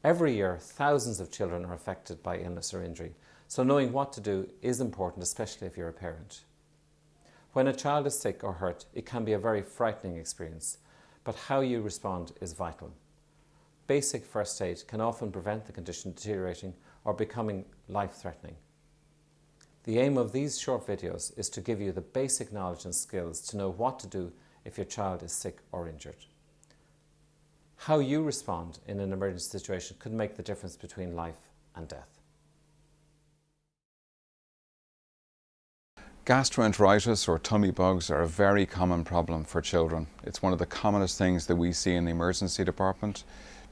Every year, thousands of children are affected by illness or injury, so knowing what to do is important, especially if you're a parent. When a child is sick or hurt, it can be a very frightening experience, but how you respond is vital. Basic first aid can often prevent the condition deteriorating or becoming life-threatening. The aim of these short videos is to give you the basic knowledge and skills to know what to do if your child is sick or injured. How you respond in an emergency situation could make the difference between life and death. Gastroenteritis or tummy bugs are a very common problem for children. It's one of the commonest things that we see in the emergency department.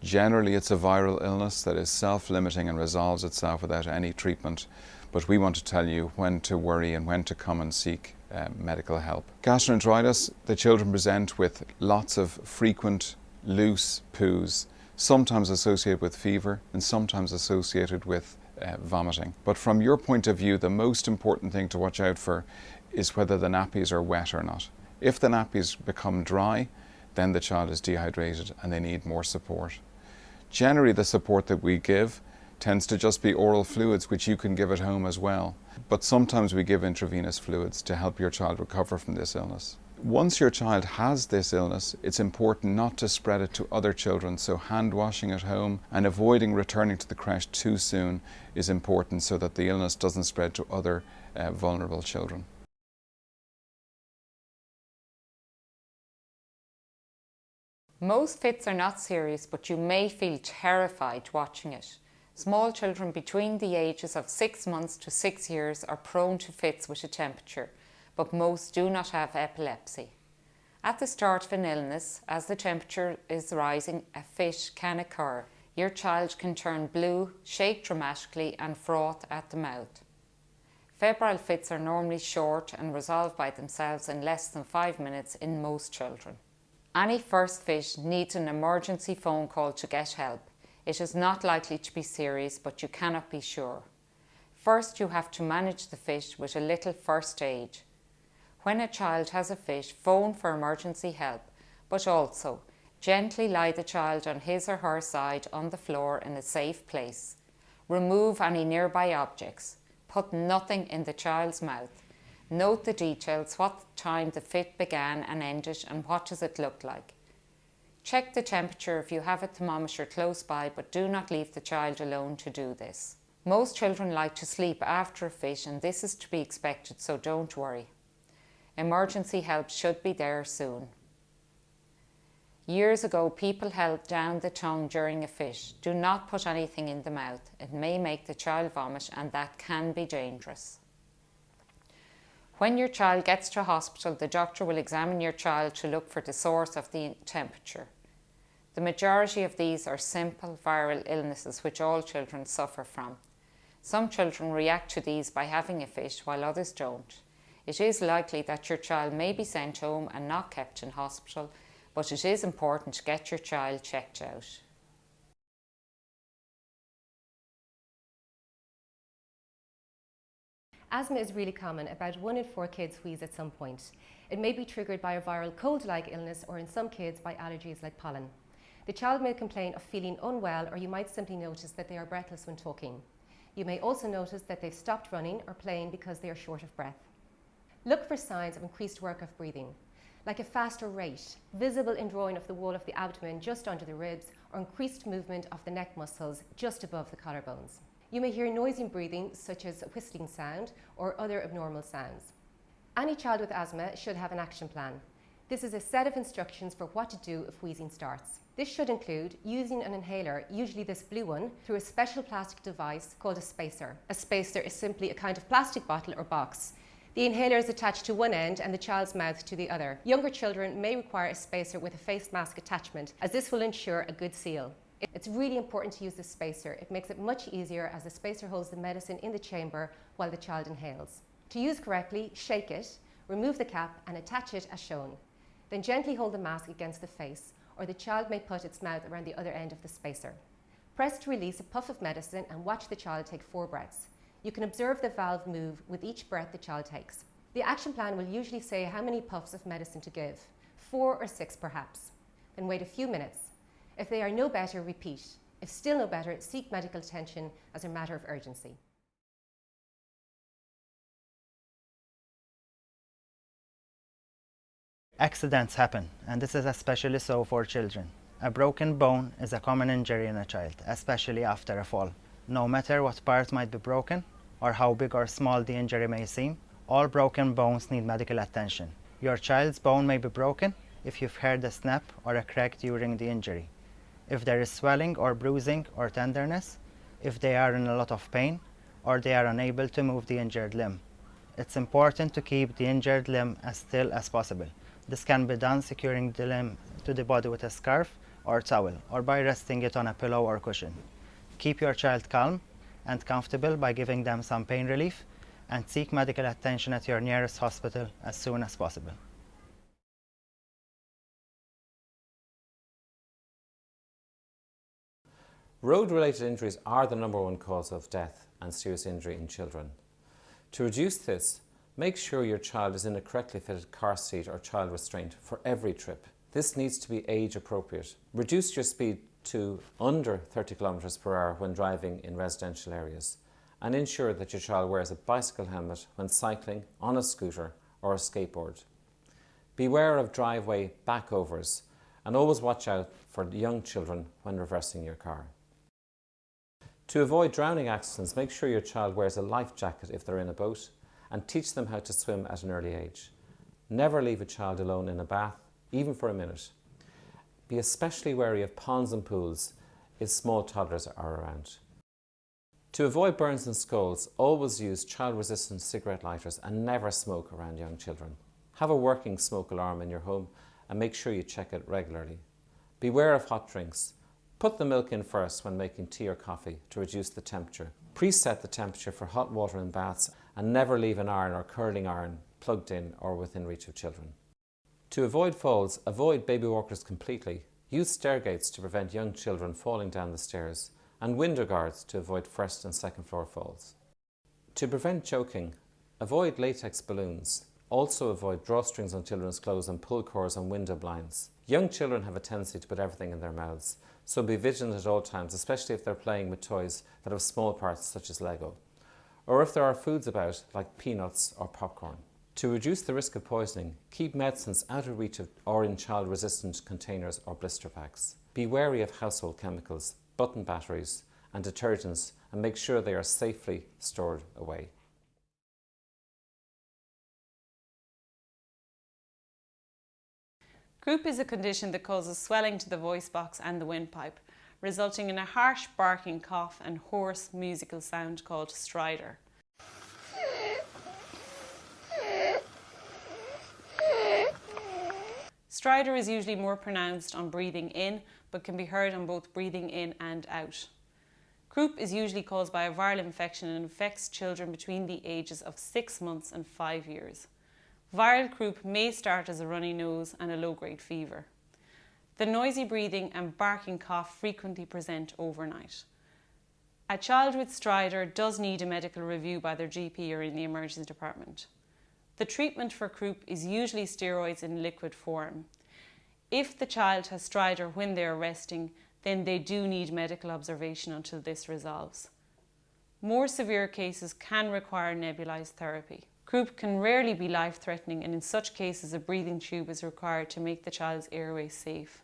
Generally, it's a viral illness that is self-limiting and resolves itself without any treatment. But we want to tell you when to worry and when to come and seek medical help. Gastroenteritis, the children present with lots of frequent loose poos, sometimes associated with fever and sometimes associated with vomiting. But from your point of view, the most important thing to watch out for is whether the nappies are wet or not. If the nappies become dry, then the child is dehydrated and they need more support. Generally, the support that we give tends to just be oral fluids, which you can give at home as well. But sometimes we give intravenous fluids to help your child recover from this illness. Once your child has this illness, it's important not to spread it to other children, so hand washing at home and avoiding returning to the creche too soon is important so that the illness doesn't spread to other vulnerable children. Most fits are not serious, but you may feel terrified watching it. Small children between the ages of 6 months to 6 years are prone to fits with a temperature, but most do not have epilepsy. At the start of an illness, as the temperature is rising, a fit can occur. Your child can turn blue, shake dramatically and froth at the mouth. Febrile fits are normally short and resolve by themselves in less than 5 minutes in most children. Any first fit needs an emergency phone call to get help. It is not likely to be serious, but you cannot be sure. First, you have to manage the fit with a little first aid. When a child has a fit, phone for emergency help, but also gently lie the child on his or her side on the floor in a safe place. Remove any nearby objects. Put nothing in the child's mouth. Note the details, what time the fit began and ended and what does it look like. Check the temperature if you have a thermometer close by, but do not leave the child alone to do this. Most children like to sleep after a fit and this is to be expected, so don't worry. Emergency help should be there soon. Years ago, people held down the tongue during a fit. Do not put anything in the mouth. It may make the child vomit and that can be dangerous. When your child gets to hospital, the doctor will examine your child to look for the source of the temperature. The majority of these are simple viral illnesses which all children suffer from. Some children react to these by having a fit while others don't. It is likely that your child may be sent home and not kept in hospital, but it is important to get your child checked out. Asthma is really common. About 1 in 4 kids wheeze at some point. It may be triggered by a viral cold-like illness or in some kids by allergies like pollen. The child may complain of feeling unwell, or you might simply notice that they are breathless when talking. You may also notice that they've stopped running or playing because they are short of breath. Look for signs of increased work of breathing, like a faster rate, visible in drawing of the wall of the abdomen just under the ribs, or increased movement of the neck muscles just above the collarbones. You may hear noisy breathing, such as a whistling sound or other abnormal sounds. Any child with asthma should have an action plan. This is a set of instructions for what to do if wheezing starts. This should include using an inhaler, usually this blue one, through a special plastic device called a spacer. A spacer is simply a kind of plastic bottle or box. The inhaler is attached to one end and the child's mouth to the other. Younger children may require a spacer with a face mask attachment, as this will ensure a good seal. It's really important to use this spacer. It makes it much easier as the spacer holds the medicine in the chamber while the child inhales. To use correctly, shake it, remove the cap and attach it as shown. Then gently hold the mask against the face, or the child may put its mouth around the other end of the spacer. Press to release a puff of medicine and watch the child take 4 breaths. You can observe the valve move with each breath the child takes. The action plan will usually say how many puffs of medicine to give, 4 or 6 perhaps. Then wait a few minutes. If they are no better, repeat. If still no better, seek medical attention as a matter of urgency. Accidents happen, and this is especially so for children. A broken bone is a common injury in a child, especially after a fall. No matter what part might be broken, or how big or small the injury may seem, all broken bones need medical attention. Your child's bone may be broken if you've heard a snap or a crack during the injury, if there is swelling or bruising or tenderness, if they are in a lot of pain, or they are unable to move the injured limb. It's important to keep the injured limb as still as possible. This can be done securing the limb to the body with a scarf or towel, or by resting it on a pillow or cushion. Keep your child calm and comfortable by giving them some pain relief, and seek medical attention at your nearest hospital as soon as possible. Road-related injuries are the #1 cause of death and serious injury in children. To reduce this, make sure your child is in a correctly fitted car seat or child restraint for every trip. This needs to be age appropriate. Reduce your speed to under 30 kilometers per hour when driving in residential areas, and ensure that your child wears a bicycle helmet when cycling, on a scooter or a skateboard. Beware of driveway backovers, and always watch out for young children when reversing your car. To avoid drowning accidents, make sure your child wears a life jacket if they're in a boat, and teach them how to swim at an early age. Never leave a child alone in a bath, even for a minute. Be especially wary of ponds and pools if small toddlers are around. To avoid burns and scalds, always use child-resistant cigarette lighters and never smoke around young children. Have a working smoke alarm in your home and make sure you check it regularly. Beware of hot drinks. Put the milk in first when making tea or coffee to reduce the temperature. Preset the temperature for hot water in baths, and never leave an iron or curling iron plugged in or within reach of children. To avoid falls, avoid baby walkers completely. Use stair gates to prevent young children falling down the stairs, and window guards to avoid first and second floor falls. To prevent choking, avoid latex balloons. Also avoid drawstrings on children's clothes and pull cords on window blinds. Young children have a tendency to put everything in their mouths, so be vigilant at all times, especially if they're playing with toys that have small parts such as Lego, or if there are foods about like peanuts or popcorn. To reduce the risk of poisoning, keep medicines out of reach of or in child-resistant containers or blister packs. Be wary of household chemicals, button batteries and detergents, and make sure they are safely stored away. Croup is a condition that causes swelling to the voice box and the windpipe, resulting in a harsh barking cough and hoarse musical sound called stridor. Stridor is usually more pronounced on breathing in, but can be heard on both breathing in and out. Croup is usually caused by a viral infection and affects children between the ages of 6 months and 5 years. Viral croup may start as a runny nose and a low-grade fever. The noisy breathing and barking cough frequently present overnight. A child with stridor does need a medical review by their GP or in the emergency department. The treatment for croup is usually steroids in liquid form. If the child has stridor when they are resting, then they do need medical observation until this resolves. More severe cases can require nebulized therapy. Croup can rarely be life-threatening, and in such cases a breathing tube is required to make the child's airway safe.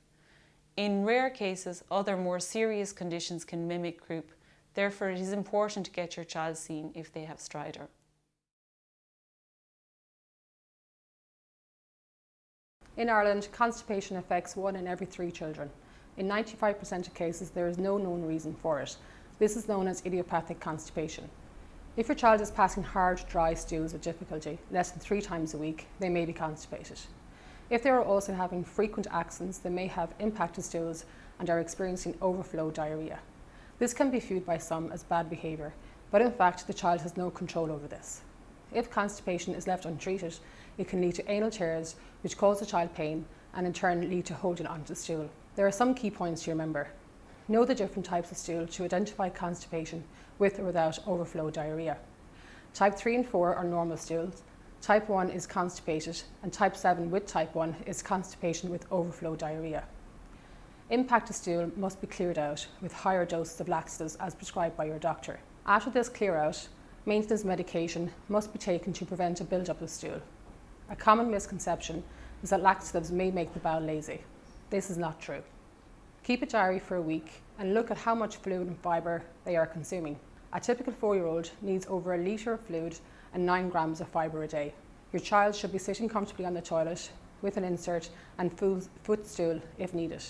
In rare cases, other more serious conditions can mimic croup. Therefore, it is important to get your child seen if they have stridor. In Ireland, constipation affects 1 in every 3 children. In 95% of cases, there is no known reason for it. This is known as idiopathic constipation. If your child is passing hard, dry stools with difficulty, less than 3 times a week, they may be constipated. If they are also having frequent accents, they may have impacted stools and are experiencing overflow diarrhea. This can be viewed by some as bad behaviour, but in fact the child has no control over this. If constipation is left untreated, it can lead to anal tears, which cause the child pain and in turn lead to holding onto the stool. There are some key points to remember. Know the different types of stool to identify constipation with or without overflow diarrhea. Type 3 and 4 are normal stools, type 1 is constipated, and type 7 with type 1 is constipation with overflow diarrhea. Impacted stool must be cleared out with higher doses of laxatives as prescribed by your doctor. After this clear out, maintenance medication must be taken to prevent a build-up of stool. A common misconception is that laxatives may make the bowel lazy. This is not true. Keep a diary for a week and look at how much fluid and fibre they are consuming. A typical 4-year-old needs over a litre of fluid and 9 grams of fibre a day. Your child should be sitting comfortably on the toilet with an insert and footstool if needed.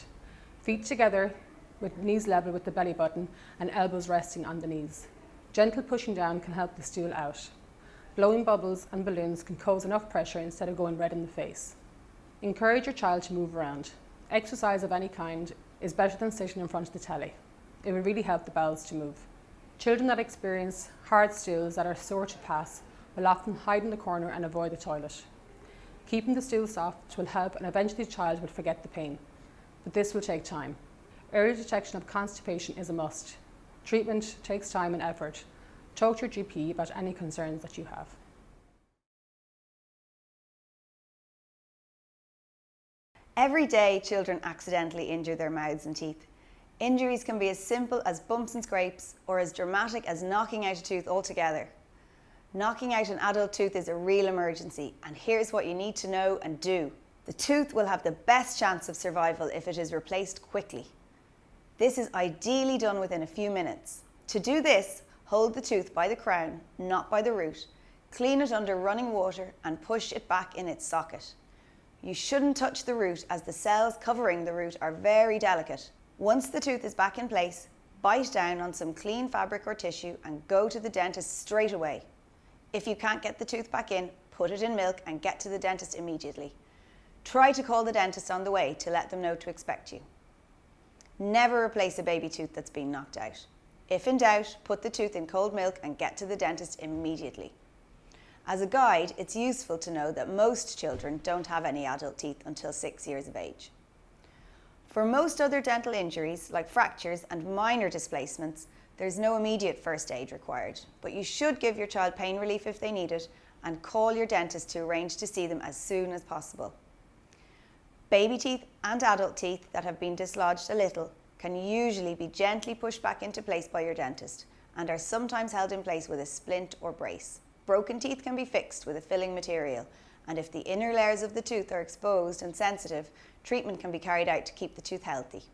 Feet together with knees level with the belly button and elbows resting on the knees. Gentle pushing down can help the stool out. Blowing bubbles and balloons can cause enough pressure instead of going red in the face. Encourage your child to move around. Exercise of any kind is better than sitting in front of the telly. It will really help the bowels to move. Children that experience hard stools that are sore to pass will often hide in the corner and avoid the toilet. Keeping the stool soft will help, and eventually the child will forget the pain. But this will take time. Early detection of constipation is a must. Treatment takes time and effort. Talk to your GP about any concerns that you have. Every day, children accidentally injure their mouths and teeth. Injuries can be as simple as bumps and scrapes or as dramatic as knocking out a tooth altogether. Knocking out an adult tooth is a real emergency, and here's what you need to know and do. The tooth will have the best chance of survival if it is replaced quickly. This is ideally done within a few minutes. To do this, hold the tooth by the crown, not by the root. Clean it under running water and push it back in its socket. You shouldn't touch the root as the cells covering the root are very delicate. Once the tooth is back in place, bite down on some clean fabric or tissue and go to the dentist straight away. If you can't get the tooth back in, put it in milk and get to the dentist immediately. Try to call the dentist on the way to let them know to expect you. Never replace a baby tooth that's been knocked out. If in doubt, put the tooth in cold milk and get to the dentist immediately. As a guide, it's useful to know that most children don't have any adult teeth until 6 years of age. For most other dental injuries, like fractures and minor displacements, there's no immediate first aid required, but you should give your child pain relief if they need it and call your dentist to arrange to see them as soon as possible. Baby teeth and adult teeth that have been dislodged a little can usually be gently pushed back into place by your dentist and are sometimes held in place with a splint or brace. Broken teeth can be fixed with a filling material, and if the inner layers of the tooth are exposed and sensitive, treatment can be carried out to keep the tooth healthy.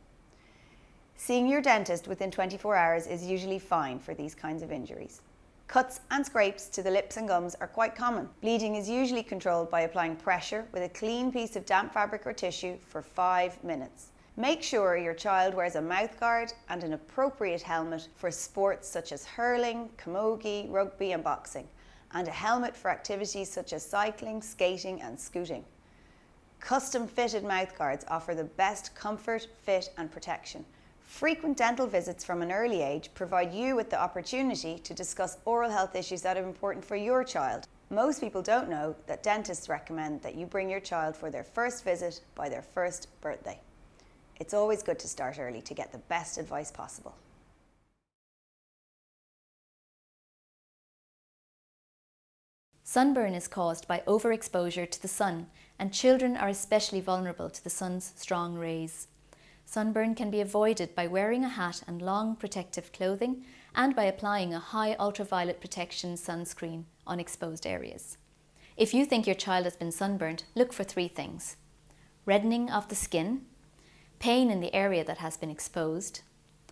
Seeing your dentist within 24 hours is usually fine for these kinds of injuries. Cuts and scrapes to the lips and gums are quite common. Bleeding is usually controlled by applying pressure with a clean piece of damp fabric or tissue for 5 minutes. Make sure your child wears a mouthguard and an appropriate helmet for sports such as hurling, camogie, rugby and boxing, and a helmet for activities such as cycling, skating and scooting. Custom fitted mouthguards offer the best comfort, fit and protection. Frequent dental visits from an early age provide you with the opportunity to discuss oral health issues that are important for your child. Most people don't know that dentists recommend that you bring your child for their first visit by their first birthday. It's always good to start early to get the best advice possible. Sunburn is caused by overexposure to the sun, and children are especially vulnerable to the sun's strong rays. Sunburn can be avoided by wearing a hat and long protective clothing and by applying a high ultraviolet protection sunscreen on exposed areas. If you think your child has been sunburned, look for 3 things: reddening of the skin, pain in the area that has been exposed,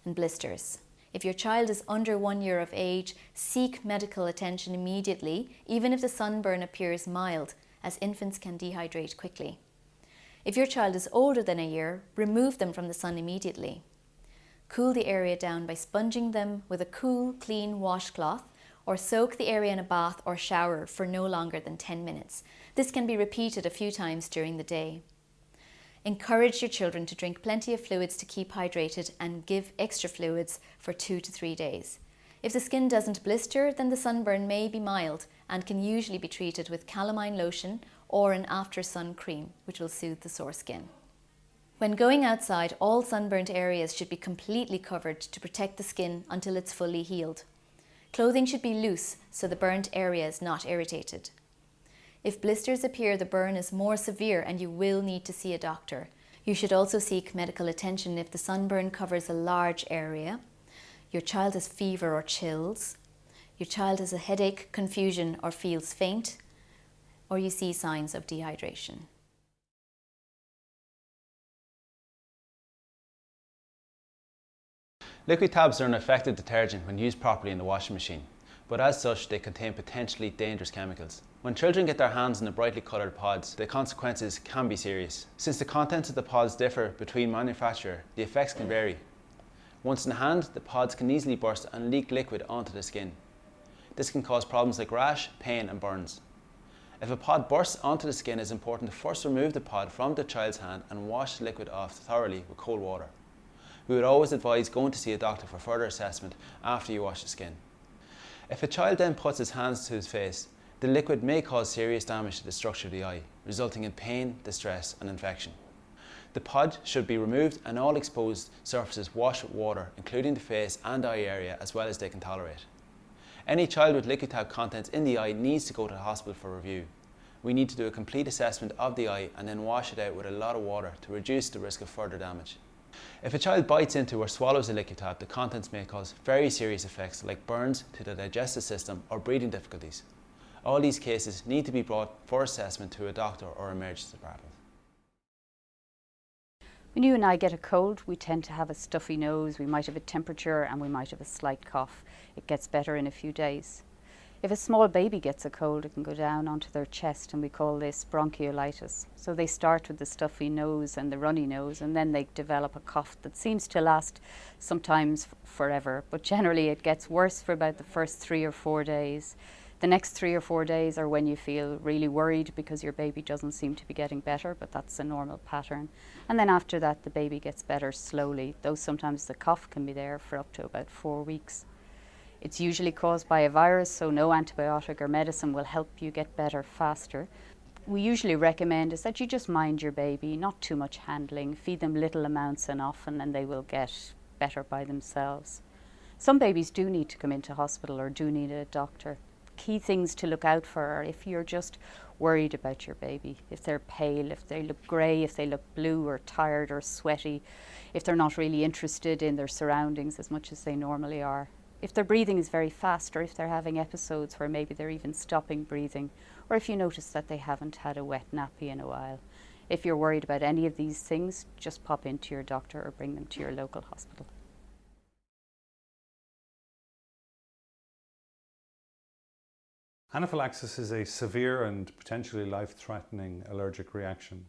and blisters. If your child is under 1 year of age, seek medical attention immediately, even if the sunburn appears mild, as infants can dehydrate quickly. If your child is older than a year, remove them from the sun immediately. Cool the area down by sponging them with a cool, clean washcloth, or soak the area in a bath or shower for no longer than 10 minutes. This can be repeated a few times during the day. Encourage your children to drink plenty of fluids to keep hydrated and give extra fluids for 2 to 3 days. If the skin doesn't blister, then the sunburn may be mild and can usually be treated with calamine lotion or an after sun cream, which will soothe the sore skin. When going outside, all sunburnt areas should be completely covered to protect the skin until it's fully healed. Clothing should be loose so the burnt area is not irritated. If blisters appear, the burn is more severe and you will need to see a doctor. You should also seek medical attention if the sunburn covers a large area, your child has fever or chills, your child has a headache, confusion or feels faint, or you see signs of dehydration. Liquid tabs are an effective detergent when used properly in the washing machine, but as such they contain potentially dangerous chemicals. When children get their hands on the brightly coloured pods, the consequences can be serious. Since the contents of the pods differ between manufacturer, the effects can vary. Once in the hand, the pods can easily burst and leak liquid onto the skin. This can cause problems like rash, pain and burns. If a pod bursts onto the skin, it is important to first remove the pod from the child's hand and wash the liquid off thoroughly with cold water. We would always advise going to see a doctor for further assessment after you wash the skin. If a child then puts his hands to his face, the liquid may cause serious damage to the structure of the eye, resulting in pain, distress and infection. The pod should be removed and all exposed surfaces washed with water, including the face and eye area as well as they can tolerate. Any child with liquid tab contents in the eye needs to go to the hospital for review. We need to do a complete assessment of the eye and then wash it out with a lot of water to reduce the risk of further damage. If a child bites into or swallows a liquid tab, the contents may cause very serious effects like burns to the digestive system or breathing difficulties. All these cases need to be brought for assessment to a doctor or emergency department. When you and I get a cold, we tend to have a stuffy nose, we might have a temperature and we might have a slight cough. It gets better in a few days. If a small baby gets a cold, it can go down onto their chest and we call this bronchiolitis. So they start with the stuffy nose and the runny nose and then they develop a cough that seems to last sometimes forever, but generally it gets worse for about the first 3 or 4 days. The next 3 or 4 days are when you feel really worried because your baby doesn't seem to be getting better, but that's a normal pattern. And then after that the baby gets better slowly, though sometimes the cough can be there for up to about 4 weeks. It's usually caused by a virus, so no antibiotic or medicine will help you get better faster. We usually recommend is that you just mind your baby, not too much handling, feed them little amounts and often and they will get better by themselves. Some babies do need to come into hospital or do need a doctor. Key things to look out for are if you're just worried about your baby, if they're pale, if they look grey, if they look blue or tired or sweaty, if they're not really interested in their surroundings as much as they normally are. If their breathing is very fast or if they're having episodes where maybe they're even stopping breathing, or if you notice that they haven't had a wet nappy in a while. If you're worried about any of these things, just pop into your doctor or bring them to your local hospital. Anaphylaxis is a severe and potentially life-threatening allergic reaction.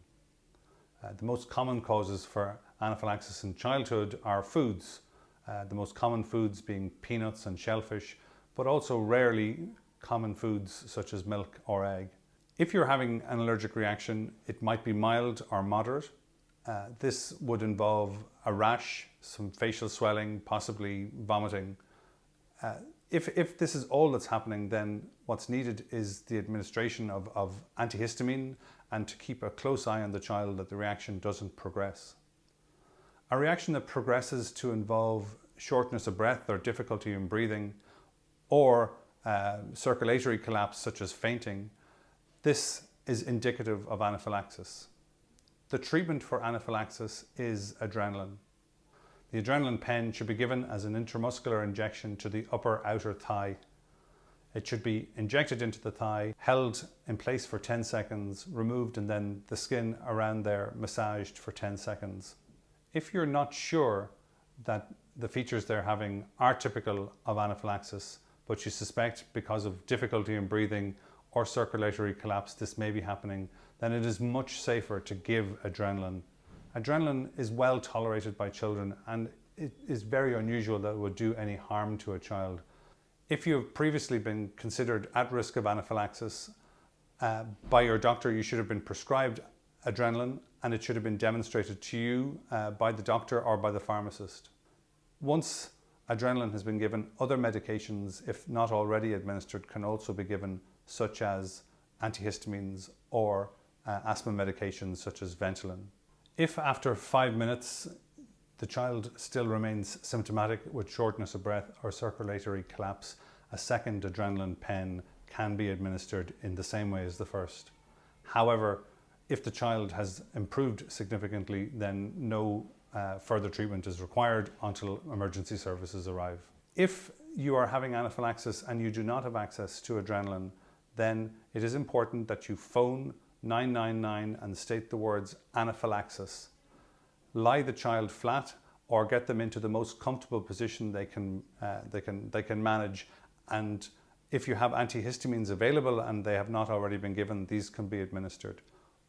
The most common causes for anaphylaxis in childhood are foods. The most common foods being peanuts and shellfish, but also rarely common foods such as milk or egg. If you're having an allergic reaction, it might be mild or moderate. This would involve a rash, some facial swelling, possibly vomiting. If this is all that's happening, then what's needed is the administration of antihistamine and to keep a close eye on the child that the reaction doesn't progress. A reaction that progresses to involve shortness of breath or difficulty in breathing or circulatory collapse such as fainting, this is indicative of anaphylaxis. The treatment for anaphylaxis is adrenaline. The adrenaline pen should be given as an intramuscular injection to the upper outer thigh. It should be injected into the thigh, held in place for 10 seconds, removed, and then the skin around there massaged for 10 seconds. If you're not sure that the features they're having are typical of anaphylaxis, but you suspect because of difficulty in breathing or circulatory collapse this may be happening, then it is much safer to give adrenaline. Adrenaline is well tolerated by children and it is very unusual that it would do any harm to a child. If you have previously been considered at risk of anaphylaxis by your doctor, you should have been prescribed adrenaline and it should have been demonstrated to you by the doctor or by the pharmacist. Once adrenaline has been given, other medications, if not already administered, can also be given, such as antihistamines or asthma medications such as Ventolin. If after 5 minutes the child still remains symptomatic with shortness of breath or circulatory collapse, a second adrenaline pen can be administered in the same way as the first. However, If the child has improved significantly, then no further treatment is required until emergency services arrive. If you are having anaphylaxis and you do not have access to adrenaline, then it is important that you phone 999 and state the words anaphylaxis. Lie the child flat or get them into the most comfortable position they can manage, and if you have antihistamines available and they have not already been given, these can be administered.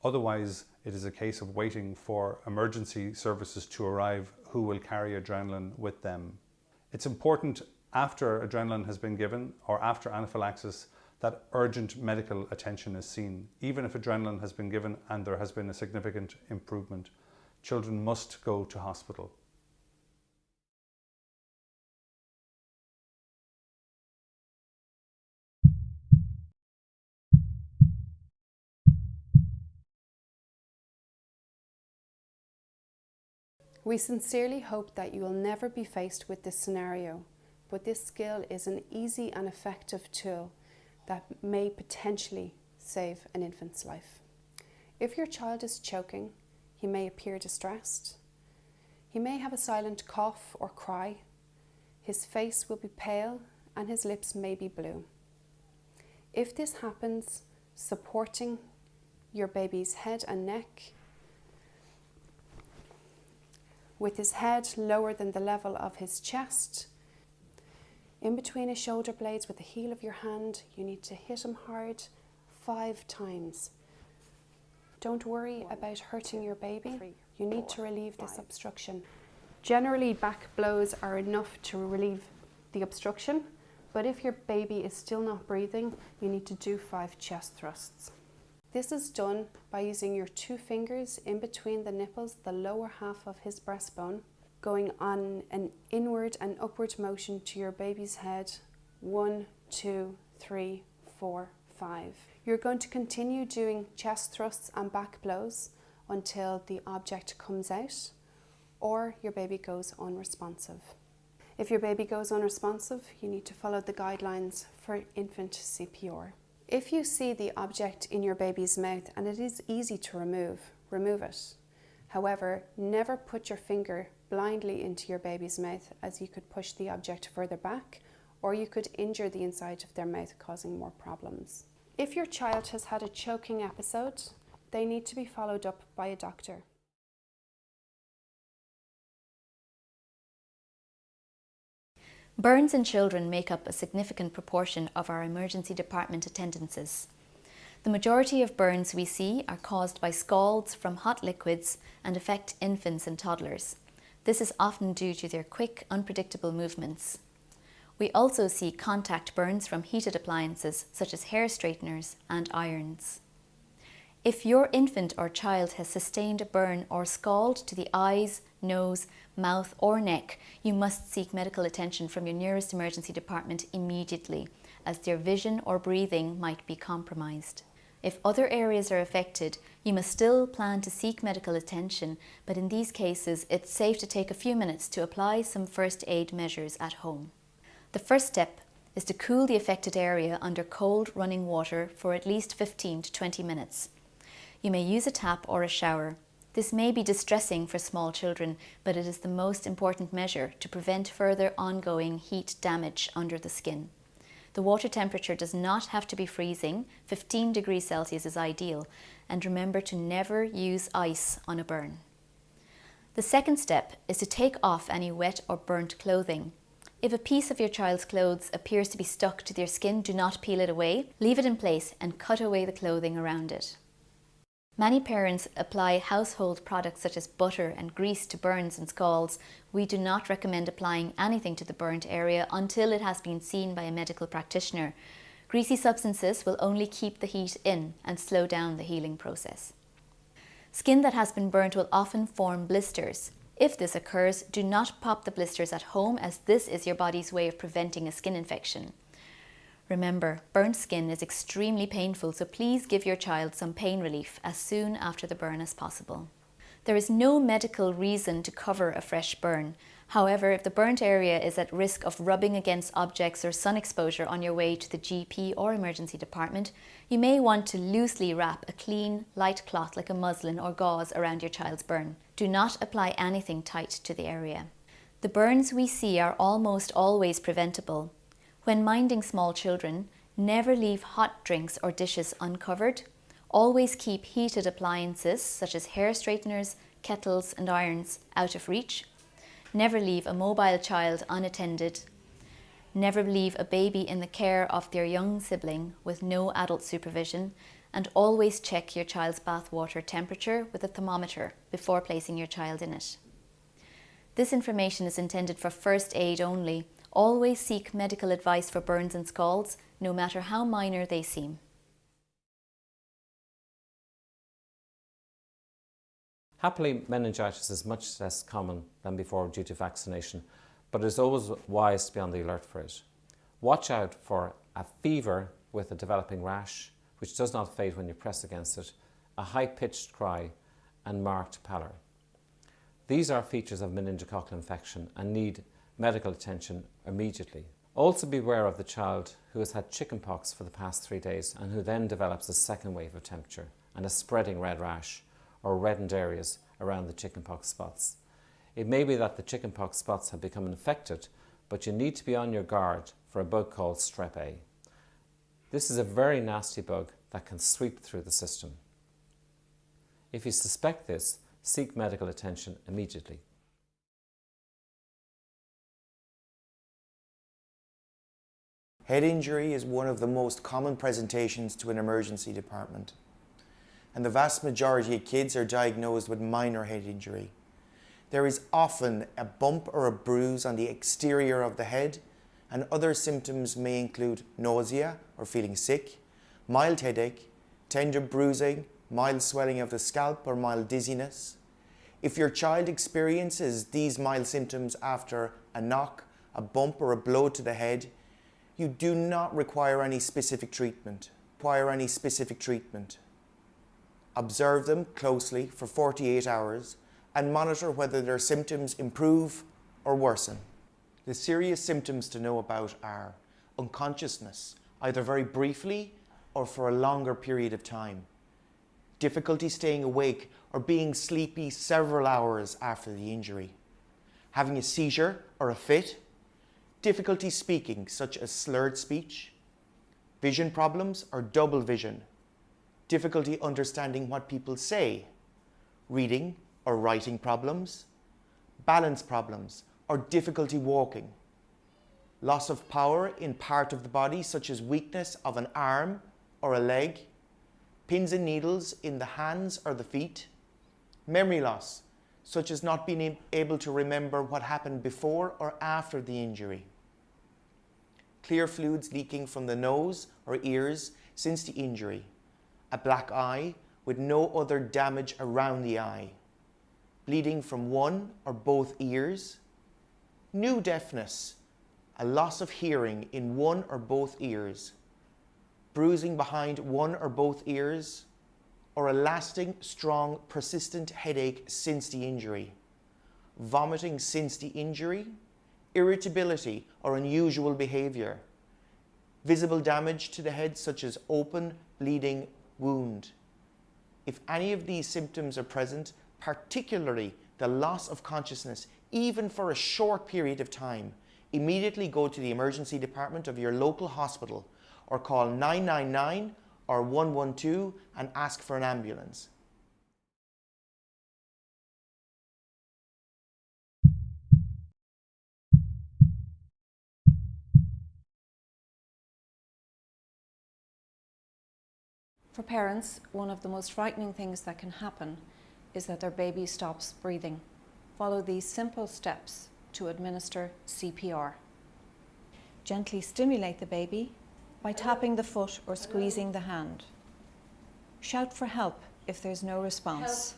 Otherwise, it is a case of waiting for emergency services to arrive who will carry adrenaline with them. It's important after adrenaline has been given or after anaphylaxis that urgent medical attention is seen. Even if adrenaline has been given and there has been a significant improvement, children must go to hospital. We sincerely hope that you will never be faced with this scenario, but this skill is an easy and effective tool that may potentially save an infant's life. If your child is choking, he may appear distressed. He may have a silent cough or cry. His face will be pale and his lips may be blue. If this happens, supporting your baby's head and neck with his head lower than the level of his chest, in between his shoulder blades with the heel of your hand, you need to hit him hard 5 times. Don't worry about hurting your baby. You need to relieve this obstruction. Generally, back blows are enough to relieve the obstruction, but if your baby is still not breathing, you need to do 5 chest thrusts. This is done by using your 2 fingers in between the nipples, the lower half of his breastbone, going on an inward and upward motion to your baby's head. 1, 2, 3, 4, 5. You're going to continue doing chest thrusts and back blows until the object comes out or your baby goes unresponsive. If your baby goes unresponsive, you need to follow the guidelines for infant CPR. If you see the object in your baby's mouth and it is easy to remove it. However, never put your finger blindly into your baby's mouth, as you could push the object further back or you could injure the inside of their mouth, causing more problems. If your child has had a choking episode, they need to be followed up by a doctor. Burns in children make up a significant proportion of our emergency department attendances. The majority of burns we see are caused by scalds from hot liquids and affect infants and toddlers. This is often due to their quick, unpredictable movements. We also see contact burns from heated appliances such as hair straighteners and irons. If your infant or child has sustained a burn or scald to the eyes, nose, mouth or neck, you must seek medical attention from your nearest emergency department immediately, as their vision or breathing might be compromised. If other areas are affected, you must still plan to seek medical attention, but in these cases it's safe to take a few minutes to apply some first aid measures at home. The first step is to cool the affected area under cold running water for at least 15 to 20 minutes. You may use a tap or a shower. This may be distressing for small children, but it is the most important measure to prevent further ongoing heat damage under the skin. The water temperature does not have to be freezing. 15 degrees Celsius is ideal, and remember to never use ice on a burn. The second step is to take off any wet or burnt clothing. If a piece of your child's clothes appears to be stuck to their skin, do not peel it away. Leave it in place and cut away the clothing around it. Many parents apply household products such as butter and grease to burns and scalds. We do not recommend applying anything to the burnt area until it has been seen by a medical practitioner. Greasy substances will only keep the heat in and slow down the healing process. Skin that has been burnt will often form blisters. If this occurs, do not pop the blisters at home, as this is your body's way of preventing a skin infection. Remember, burnt skin is extremely painful, so please give your child some pain relief as soon after the burn as possible. There is no medical reason to cover a fresh burn. However, if the burnt area is at risk of rubbing against objects or sun exposure on your way to the GP or emergency department, you may want to loosely wrap a clean, light cloth like a muslin or gauze around your child's burn. Do not apply anything tight to the area. The burns we see are almost always preventable. When minding small children, never leave hot drinks or dishes uncovered. Always keep heated appliances such as hair straighteners, kettles and irons out of reach. Never leave a mobile child unattended. Never leave a baby in the care of their young sibling with no adult supervision, and always check your child's bath water temperature with a thermometer before placing your child in it. This information is intended for first aid only. Always seek medical advice for burns and scalds, no matter how minor they seem. Happily, meningitis is much less common than before due to vaccination, but it is always wise to be on the alert for it. Watch out for a fever with a developing rash, which does not fade when you press against it, a high-pitched cry, and marked pallor. These are features of meningococcal infection and need medical attention immediately. Also beware of the child who has had chickenpox for the past 3 days and who then develops a second wave of temperature and a spreading red rash or reddened areas around the chickenpox spots. It may be that the chickenpox spots have become infected, but you need to be on your guard for a bug called Strep A. This is a very nasty bug that can sweep through the system. If you suspect this, seek medical attention immediately. Head injury is one of the most common presentations to an emergency department, and the vast majority of kids are diagnosed with minor head injury. There is often a bump or a bruise on the exterior of the head, and other symptoms may include nausea or feeling sick, mild headache, tender bruising, mild swelling of the scalp or mild dizziness. If your child experiences these mild symptoms after a knock, a bump or a blow to the head, you do not require any specific treatment. Observe them closely for 48 hours and monitor whether their symptoms improve or worsen. The serious symptoms to know about are unconsciousness, either very briefly or for a longer period of time, difficulty staying awake or being sleepy several hours after the injury, having a seizure or a fit, difficulty speaking such as slurred speech, vision problems or double vision, difficulty understanding what people say, reading or writing problems, balance problems or difficulty walking, loss of power in part of the body such as weakness of an arm or a leg, pins and needles in the hands or the feet, memory loss such as not being able to remember what happened before or after the injury, clear fluids leaking from the nose or ears since the injury, a black eye with no other damage around the eye, bleeding from one or both ears, new deafness, a loss of hearing in one or both ears, bruising behind one or both ears, or a lasting, strong, persistent headache since the injury, vomiting since the injury, irritability or unusual behavior, visible damage to the head such as open, bleeding wound. If any of these symptoms are present, particularly the loss of consciousness, even for a short period of time, immediately go to the emergency department of your local hospital or call 999 or 112 and ask for an ambulance. For parents, one of the most frightening things that can happen is that their baby stops breathing. Follow these simple steps to administer CPR. Gently stimulate the baby by tapping the foot or squeezing the hand. Shout for help if there's no response,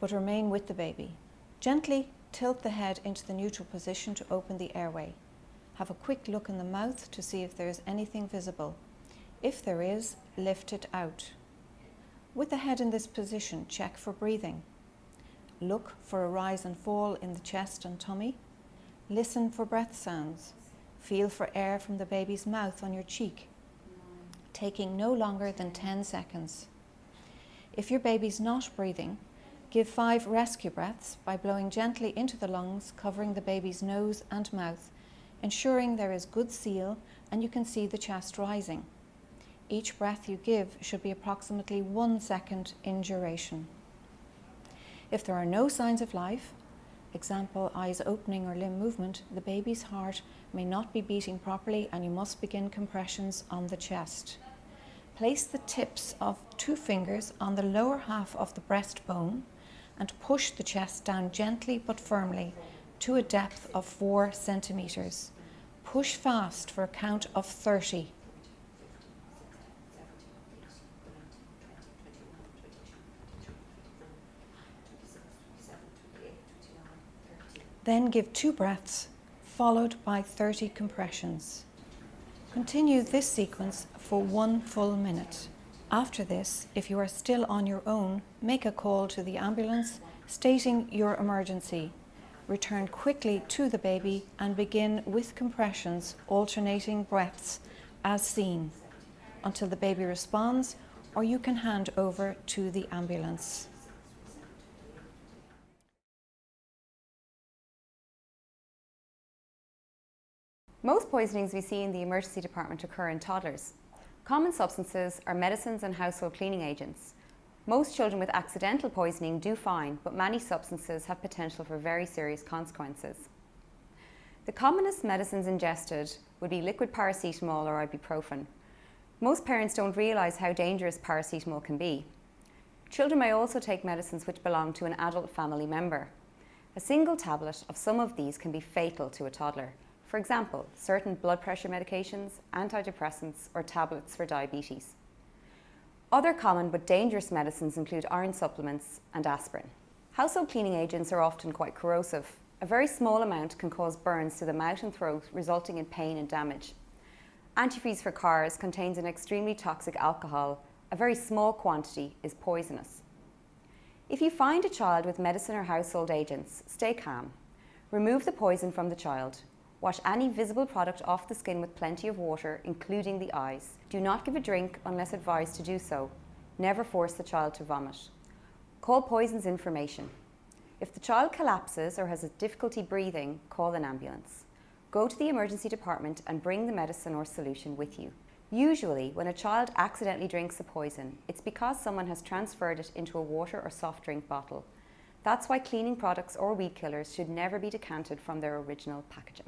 but remain with the baby. Gently tilt the head into the neutral position to open the airway. Have a quick look in the mouth to see if there is anything visible. If there is, lift it out. With the head in this position, check for breathing. Look for a rise and fall in the chest and tummy. Listen for breath sounds. Feel for air from the baby's mouth on your cheek, taking no longer than 10 seconds. If your baby's not breathing, give 5 rescue breaths by blowing gently into the lungs, covering the baby's nose and mouth, ensuring there is good seal and you can see the chest rising. Each breath you give should be approximately 1 second in duration. If there are no signs of life, example eyes opening or limb movement, the baby's heart may not be beating properly and you must begin compressions on the chest. Place the tips of 2 fingers on the lower half of the breastbone and push the chest down gently but firmly to a depth of 4 centimeters. Push fast for a count of 30. Then give 2 breaths, followed by 30 compressions. Continue this sequence for 1 full minute. After this, if you are still on your own, make a call to the ambulance stating your emergency. Return quickly to the baby and begin with compressions, alternating breaths as seen, until the baby responds, or you can hand over to the ambulance. Most poisonings we see in the emergency department occur in toddlers. Common substances are medicines and household cleaning agents. Most children with accidental poisoning do fine, but many substances have potential for very serious consequences. The commonest medicines ingested would be liquid paracetamol or ibuprofen. Most parents don't realise how dangerous paracetamol can be. Children may also take medicines which belong to an adult family member. A single tablet of some of these can be fatal to a toddler. For example, certain blood pressure medications, antidepressants, or tablets for diabetes. Other common but dangerous medicines include iron supplements and aspirin. Household cleaning agents are often quite corrosive. A very small amount can cause burns to the mouth and throat, resulting in pain and damage. Antifreeze for cars contains an extremely toxic alcohol. A very small quantity is poisonous. If you find a child with medicine or household agents, stay calm. Remove the poison from the child. Wash any visible product off the skin with plenty of water, including the eyes. Do not give a drink unless advised to do so. Never force the child to vomit. Call Poisons Information. If the child collapses or has a difficulty breathing, call an ambulance. Go to the emergency department and bring the medicine or solution with you. Usually, when a child accidentally drinks a poison, it's because someone has transferred it into a water or soft drink bottle. That's why cleaning products or weed killers should never be decanted from their original packaging.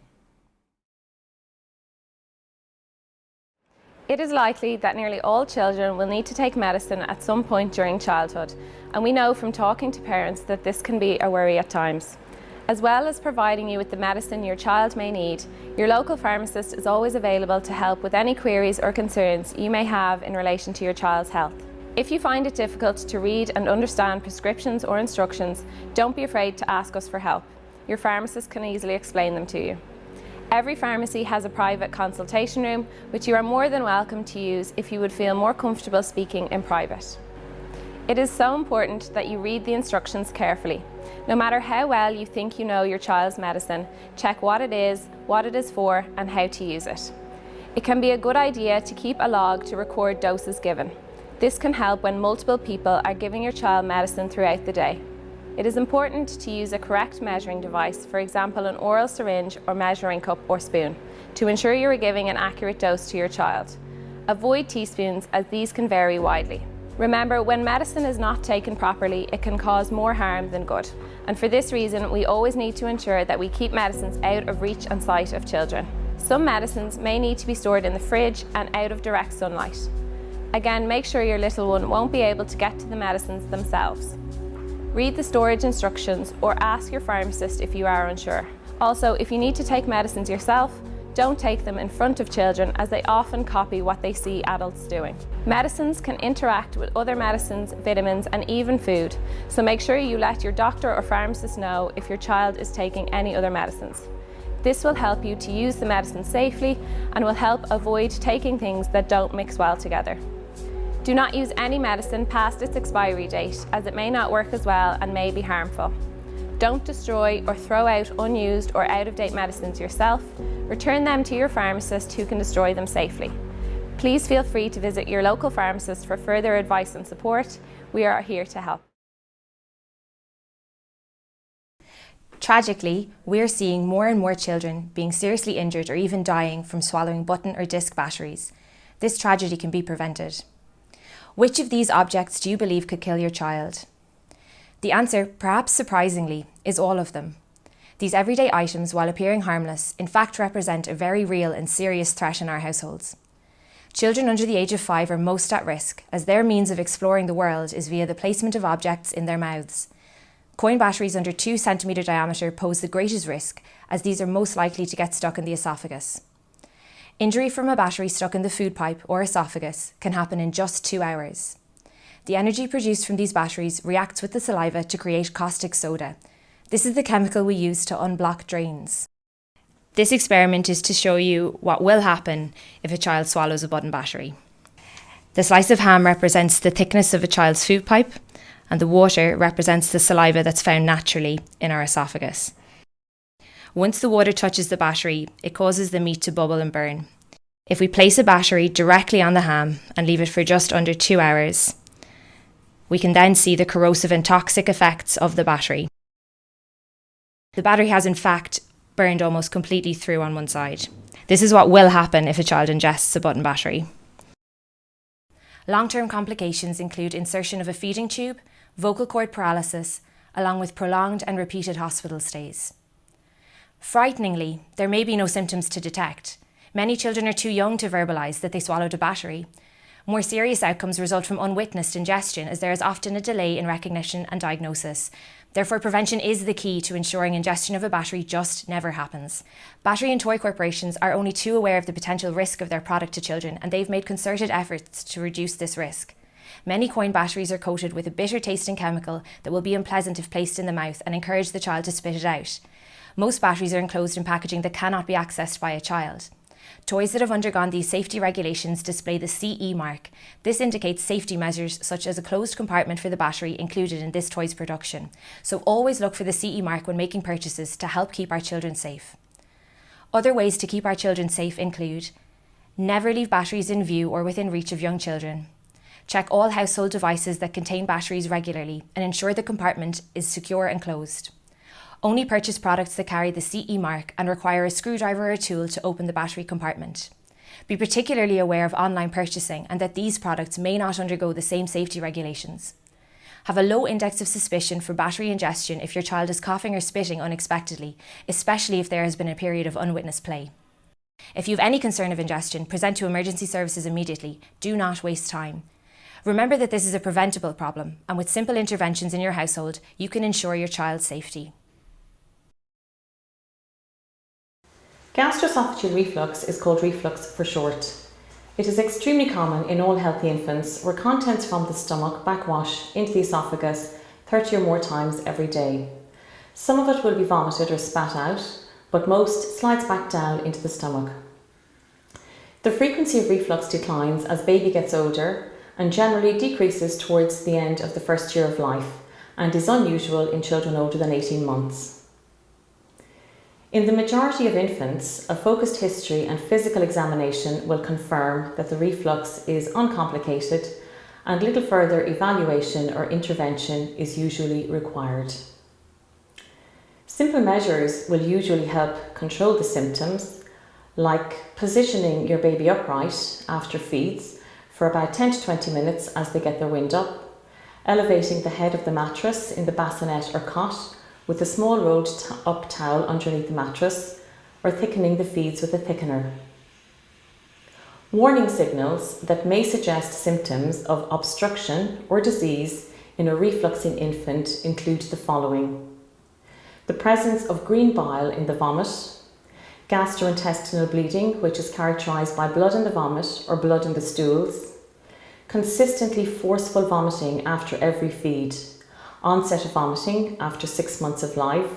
It is likely that nearly all children will need to take medicine at some point during childhood, and we know from talking to parents that this can be a worry at times. As well as providing you with the medicine your child may need, your local pharmacist is always available to help with any queries or concerns you may have in relation to your child's health. If you find it difficult to read and understand prescriptions or instructions, don't be afraid to ask us for help. Your pharmacist can easily explain them to you. Every pharmacy has a private consultation room, which you are more than welcome to use if you would feel more comfortable speaking in private. It is so important that you read the instructions carefully. No matter how well you think you know your child's medicine, check what it is for, and how to use it. It can be a good idea to keep a log to record doses given. This can help when multiple people are giving your child medicine throughout the day. It is important to use a correct measuring device, for example an oral syringe or measuring cup or spoon, to ensure you are giving an accurate dose to your child. Avoid teaspoons, as these can vary widely. Remember, when medicine is not taken properly, it can cause more harm than good, and for this reason we always need to ensure that we keep medicines out of reach and sight of children. Some medicines may need to be stored in the fridge and out of direct sunlight. Again, make sure your little one won't be able to get to the medicines themselves. Read the storage instructions or ask your pharmacist if you are unsure. Also, if you need to take medicines yourself, don't take them in front of children, as they often copy what they see adults doing. Medicines can interact with other medicines, vitamins, and even food, so make sure you let your doctor or pharmacist know if your child is taking any other medicines. This will help you to use the medicine safely and will help avoid taking things that don't mix well together. Do not use any medicine past its expiry date, as it may not work as well and may be harmful. Don't destroy or throw out unused or out-of-date medicines yourself. Return them to your pharmacist who can destroy them safely. Please feel free to visit your local pharmacist for further advice and support. We are here to help. Tragically, we're seeing more and more children being seriously injured or even dying from swallowing button or disc batteries. This tragedy can be prevented. Which of these objects do you believe could kill your child? The answer, perhaps surprisingly, is all of them. These everyday items, while appearing harmless, in fact represent a very real and serious threat in our households. Children under the age of 5 are most at risk, as their means of exploring the world is via the placement of objects in their mouths. Coin batteries under 2 centimetre diameter pose the greatest risk, as these are most likely to get stuck in the esophagus. Injury from a battery stuck in the food pipe or esophagus can happen in just 2 hours. The energy produced from these batteries reacts with the saliva to create caustic soda. This is the chemical we use to unblock drains. This experiment is to show you what will happen if a child swallows a button battery. The slice of ham represents the thickness of a child's food pipe, and the water represents the saliva that's found naturally in our esophagus. Once the water touches the battery, it causes the meat to bubble and burn. If we place a battery directly on the ham and leave it for just under 2 hours, we can then see the corrosive and toxic effects of the battery. The battery has in fact burned almost completely through on one side. This is what will happen if a child ingests a button battery. Long-term complications include insertion of a feeding tube, vocal cord paralysis, along with prolonged and repeated hospital stays. Frighteningly, there may be no symptoms to detect. Many children are too young to verbalise that they swallowed a battery. More serious outcomes result from unwitnessed ingestion, as there is often a delay in recognition and diagnosis. Therefore, prevention is the key to ensuring ingestion of a battery just never happens. Battery and toy corporations are only too aware of the potential risk of their product to children, and they've made concerted efforts to reduce this risk. Many coin batteries are coated with a bitter tasting chemical that will be unpleasant if placed in the mouth and encourage the child to spit it out. Most batteries are enclosed in packaging that cannot be accessed by a child. Toys that have undergone these safety regulations display the CE mark. This indicates safety measures such as a closed compartment for the battery included in this toy's production. So always look for the CE mark when making purchases to help keep our children safe. Other ways to keep our children safe include: never leave batteries in view or within reach of young children. Check all household devices that contain batteries regularly and ensure the compartment is secure and closed. Only purchase products that carry the CE mark and require a screwdriver or tool to open the battery compartment. Be particularly aware of online purchasing and that these products may not undergo the same safety regulations. Have a low index of suspicion for battery ingestion if your child is coughing or spitting unexpectedly, especially if there has been a period of unwitnessed play. If you have any concern of ingestion, present to emergency services immediately. Do not waste time. Remember that this is a preventable problem, and with simple interventions in your household, you can ensure your child's safety. Gastroesophageal reflux is called reflux for short. It is extremely common in all healthy infants, where contents from the stomach backwash into the esophagus 30 or more times every day. Some of it will be vomited or spat out, but most slides back down into the stomach. The frequency of reflux declines as baby gets older and generally decreases towards the end of the first year of life, and is unusual in children older than 18 months. In the majority of infants, a focused history and physical examination will confirm that the reflux is uncomplicated, and little further evaluation or intervention is usually required. Simple measures will usually help control the symptoms, like positioning your baby upright after feeds for about 10 to 20 minutes as they get their wind up, elevating the head of the mattress in the bassinet or cot with a small rolled up towel underneath the mattress, or thickening the feeds with a thickener. Warning signals that may suggest symptoms of obstruction or disease in a refluxing infant include the following: the presence of green bile in the vomit, gastrointestinal bleeding, which is characterised by blood in the vomit or blood in the stools, consistently forceful vomiting after every feed, onset of vomiting after 6 months of life,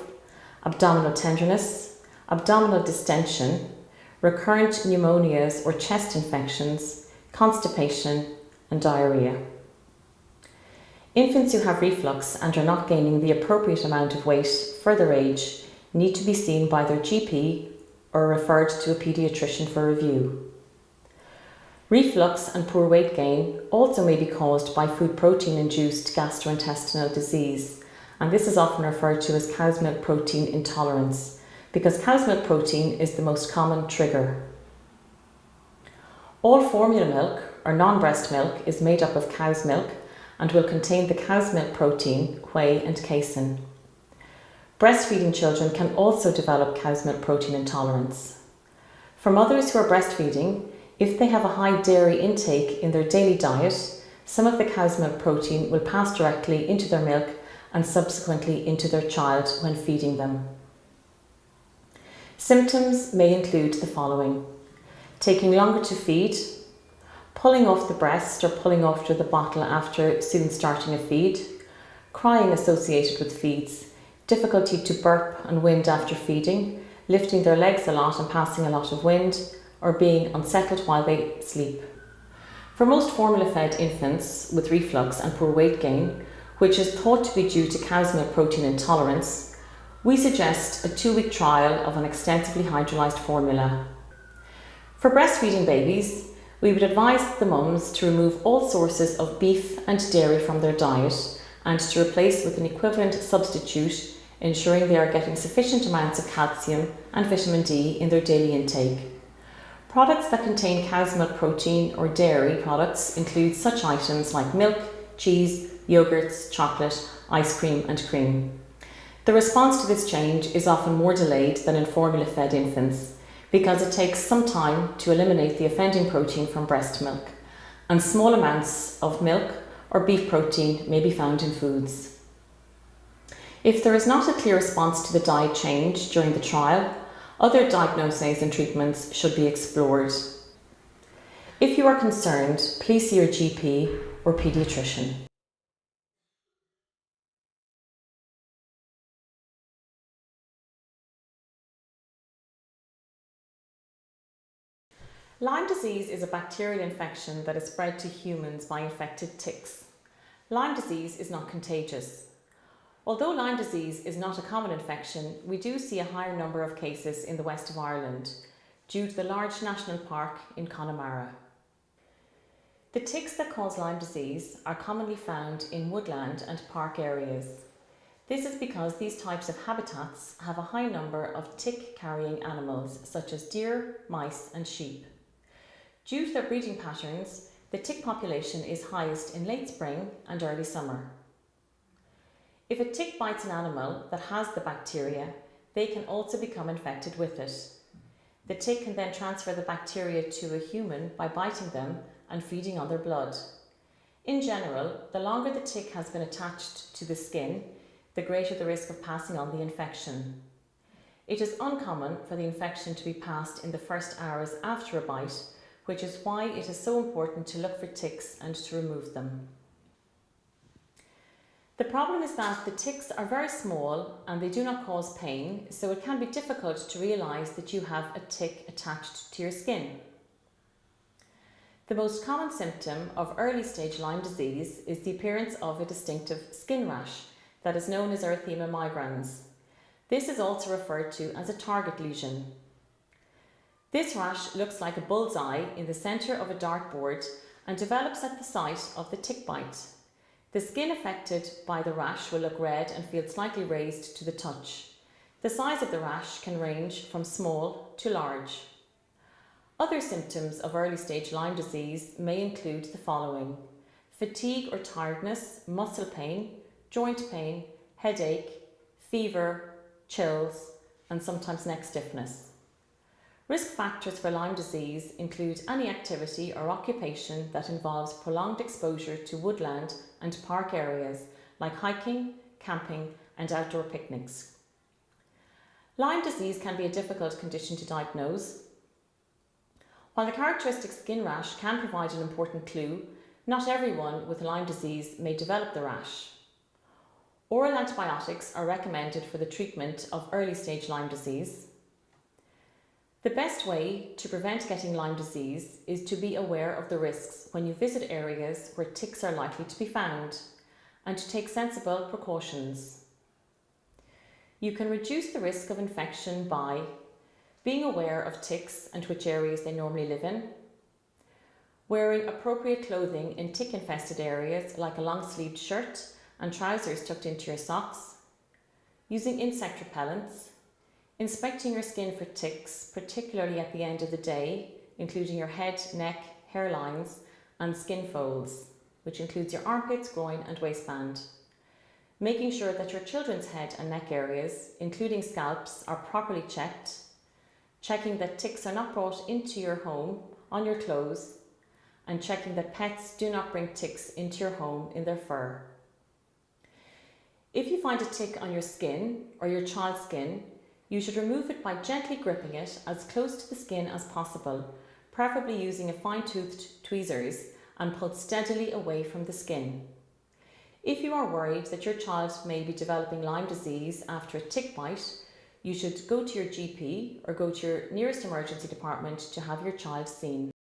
abdominal tenderness, abdominal distension, recurrent pneumonias or chest infections, constipation, and diarrhoea. Infants who have reflux and are not gaining the appropriate amount of weight for their age need to be seen by their GP or referred to a paediatrician for review. Reflux and poor weight gain also may be caused by food protein-induced gastrointestinal disease, and this is often referred to as cow's milk protein intolerance, because cow's milk protein is the most common trigger. All formula milk or non-breast milk is made up of cow's milk and will contain the cow's milk protein, whey and casein. Breastfeeding children can also develop cow's milk protein intolerance. For mothers who are breastfeeding, if they have a high dairy intake in their daily diet, some of the cow's milk protein will pass directly into their milk and subsequently into their child when feeding them. Symptoms may include the following: taking longer to feed, pulling off the breast or pulling off the bottle after soon starting a feed, crying associated with feeds, difficulty to burp and wind after feeding, lifting their legs a lot and passing a lot of wind, or being unsettled while they sleep. For most formula-fed infants with reflux and poor weight gain, which is thought to be due to cow's milk protein intolerance, we suggest a 2-week trial of an extensively hydrolyzed formula. For breastfeeding babies, we would advise the mums to remove all sources of beef and dairy from their diet and to replace with an equivalent substitute, ensuring they are getting sufficient amounts of calcium and vitamin D in their daily intake. Products that contain cow's milk protein or dairy products include such items like milk, cheese, yogurts, chocolate, ice cream and cream. The response to this change is often more delayed than in formula-fed infants because it takes some time to eliminate the offending protein from breast milk, and small amounts of milk or beef protein may be found in foods. If there is not a clear response to the diet change during the trial, other diagnoses and treatments should be explored. If you are concerned, please see your GP or paediatrician. Lyme disease is a bacterial infection that is spread to humans by infected ticks. Lyme disease is not contagious. Although Lyme disease is not a common infection, we do see a higher number of cases in the west of Ireland due to the large national park in Connemara. The ticks that cause Lyme disease are commonly found in woodland and park areas. This is because these types of habitats have a high number of tick-carrying animals such as deer, mice and sheep. Due to their breeding patterns, the tick population is highest in late spring and early summer. If a tick bites an animal that has the bacteria, they can also become infected with it. The tick can then transfer the bacteria to a human by biting them and feeding on their blood. In general, the longer the tick has been attached to the skin, the greater the risk of passing on the infection. It is uncommon for the infection to be passed in the first hours after a bite, which is why it is so important to look for ticks and to remove them. The problem is that the ticks are very small and they do not cause pain, so it can be difficult to realise that you have a tick attached to your skin. The most common symptom of early stage Lyme disease is the appearance of a distinctive skin rash that is known as erythema migrans. This is also referred to as a target lesion. This rash looks like a bullseye in the centre of a dartboard and develops at the site of the tick bite. The skin affected by the rash will look red and feel slightly raised to the touch. The size of the rash can range from small to large. Other symptoms of early stage Lyme disease may include the following: fatigue or tiredness, muscle pain, joint pain, headache, fever, chills, and sometimes neck stiffness. Risk factors for Lyme disease include any activity or occupation that involves prolonged exposure to woodland and park areas like hiking, camping and outdoor picnics. Lyme disease can be a difficult condition to diagnose. While the characteristic skin rash can provide an important clue, not everyone with Lyme disease may develop the rash. Oral antibiotics are recommended for the treatment of early stage Lyme disease. The best way to prevent getting Lyme disease is to be aware of the risks when you visit areas where ticks are likely to be found and to take sensible precautions. You can reduce the risk of infection by being aware of ticks and which areas they normally live in, wearing appropriate clothing in tick-infested areas like a long-sleeved shirt and trousers tucked into your socks, using insect repellents, inspecting your skin for ticks, particularly at the end of the day, including your head, neck, hairlines and skin folds, which includes your armpits, groin and waistband. Making sure that your children's head and neck areas, including scalps, are properly checked, checking that ticks are not brought into your home on your clothes, and checking that pets do not bring ticks into your home in their fur. If you find a tick on your skin or your child's skin, you should remove it by gently gripping it as close to the skin as possible, preferably using a fine-toothed tweezers, and pulled steadily away from the skin. If you are worried that your child may be developing Lyme disease after a tick bite, you should go to your GP or go to your nearest emergency department to have your child seen.